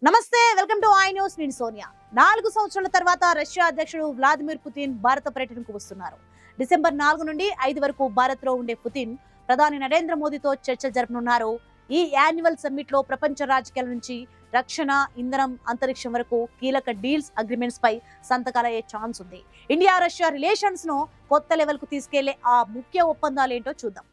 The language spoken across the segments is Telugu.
నమస్తే, వెల్కమ్ టు ఐ న్యూస్. నేను సోనియా. 4 సంవత్సరాల తర్వాత రష్యా అధ్యక్షుడు వ్లాదిమిర్ పుతిన్ భారత పర్యటనకు వస్తున్నారు. డిసెంబర్ 4 నుండి 5 వరకు భారత్ లో ఉండే పుతిన్ ప్రధాని నరేంద్ర మోదీతో చర్చలు జరపనున్నారు. ఈ యాన్యువల్ సమ్మిట్ లో ప్రపంచ రాజకీయాల నుంచి రక్షణ, ఇంధనం, అంతరిక్షం వరకు కీలక డీల్స్, అగ్రిమెంట్స్ పై సంతకాలయ్యే ఛాన్స్ ఉంది. ఇండియా రష్యా రిలేషన్స్ ను కొత్త లెవెల్ కు తీసుకెళ్లే ఆ ముఖ్య ఒప్పందాలు ఏంటో చూద్దాం.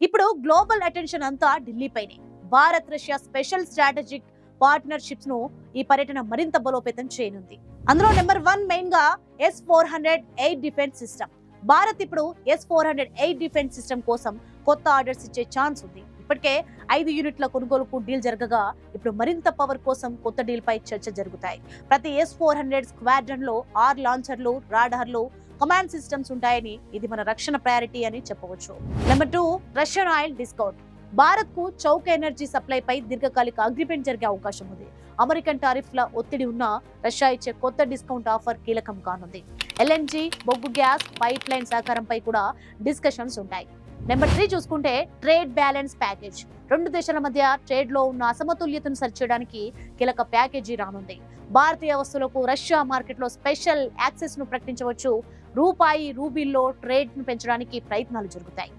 ఇప్పుడు గ్లోబల్ అటెన్షన్ అంతా ఢిల్లీపైనే. Bharat Russia special strategic partnerships ను ఈ పర్యటన మరింత బలోపేతం చేయనుంది. అందులో నెంబర్ 1 మెయిన్ గా S-400 డిఫెన్స్ సిస్టమ్. భారత్ ఇప్పుడు S-400 డిఫెన్స్ సిస్టమ్ కోసం కొత్త ఆర్డర్స్ ఇచ్చే ఛాన్స్ ఉంది. ఇప్పటికే 5 యూనిట్ల కొనుగోలుకు డీల్ జరగగా ఇప్పుడు మరింత పవర్ కోసం కొత్త డీల్ పై చర్చ జరుగుతాయి. ప్రతి S-400 స్క్వాడ్రన్ లో 6 లాంచర్లు, రాడార్లు, కమాండ్ సిస్టమ్స్ ఉంటాయని, ఇది మన రక్షణ ప్రయారిటీ అని చెప్పవచ్చు. Number 2, Russian oil discount. Bharat కు చౌక ఎనర్జీ సప్లై పై దీర్ఘకాలిక అగ్రిమెంట్ జరిగే అవకాశం ఉంది. అమెరికన్ టారిఫ్ల ఒత్తిడి ఉన్న రష్యా ఇచ్చే కొత్త డిస్కౌంట్ ఆఫర్ కీలకం కానుంది. LNG, బొగ్గు గ్యాస్, పైప్ లైన్ సహకారంపై కూడా డిస్కషన్స్ ఉంటాయి. నెంబర్ 3 చూసుకుంటే ట్రేడ్ బ్యాలెన్స్ ప్యాకేజ్. 2 దేశాల మధ్య ట్రేడ్ లో ఉన్న అసమతుల్యతను సరిచేయడానికి కీలక ప్యాకేజీ రానుంది. భారతీయ వస్తువులకు రష్యా మార్కెట్ లో స్పెషల్ యాక్సెస్ ను ప్రకటించవచ్చు. రూపాయి, రూబీల్లో ట్రేడ్ ను పెంచడానికి ప్రయత్నాలు జరుగుతాయి.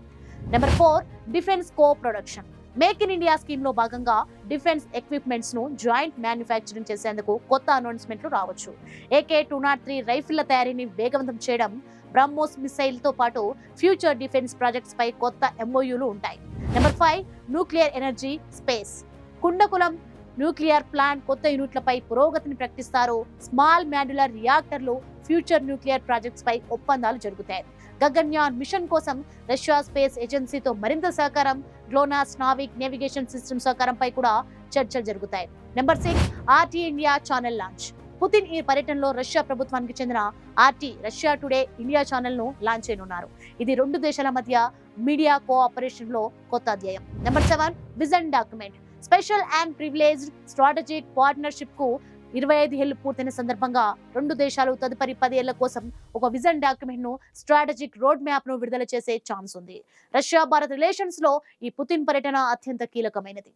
Number 4, defence co production. Make in India scheme లో భాగంగా డిఫెన్స్ ఎక్విప్మెంట్స్ ను జాయింట్ మ్యానుఫ్యాక్చరింగ్ చేసేందుకు కొత్త అనౌన్స్మెంట్లు రావచ్చు. AK-203 రైఫిళ్ల తయారీని వేగవంతం చేయడం, బ్రహ్మోస్ మిసైల్ తో పాటు ఫ్యూచర్ డిఫెన్స్ ప్రాజెక్ట్స్ పై కొత్త MOUలు ఉంటాయి. Number 5, nuclear energy space. Kudankulam nuclear plant కొత్త యూనిట్లపై పురోగతిని ప్రకటిస్తారు. స్మాల్ మాడ్యులర్ రియాక్టర్లు, ఫ్యూచర్ న్యూక్లియర్ ప్రాజెక్ట్స్ పై ఒప్పందాలు జరుగుతాయి. గగన్యాన్ మిషన్ కోసం రష్యా స్పేస్ ఏజెన్సీతో మరింత సహకారం, గ్లోనాస్ నావిక్ నేవిగేషన్ సిస్టమ్ సహకారంపై కూడా చర్చలు జరుగుతాయి. Number 6, RT India channel launch. Putin ఈ పర్యటనలో రష్యా ప్రభుత్వానికి చెందిన RT Russia today India channel ను లాంచ్ చేయనున్నారు. ఇది 2 దేశాల మధ్య మీడియా కోఆపరేషన్ లో కొత్త అధ్యాయం. Number 7, vision document. Special and privileged strategic partnership కు 25 ఏళ్లు పూర్తయిన సందర్భంగా 2 దేశాలు తదుపరి 10 ఏళ్ల కోసం ఒక విజన్ డాక్యుమెంట్ ను, స్ట్రాటజిక్ రోడ్ మ్యాప్ ను విడుదల చేసే ఛాన్స్ ఉంది. రష్యా భారత్ రిలేషన్స్ లో ఈ పుతిన్ పర్యటన అత్యంత కీలకమైనది.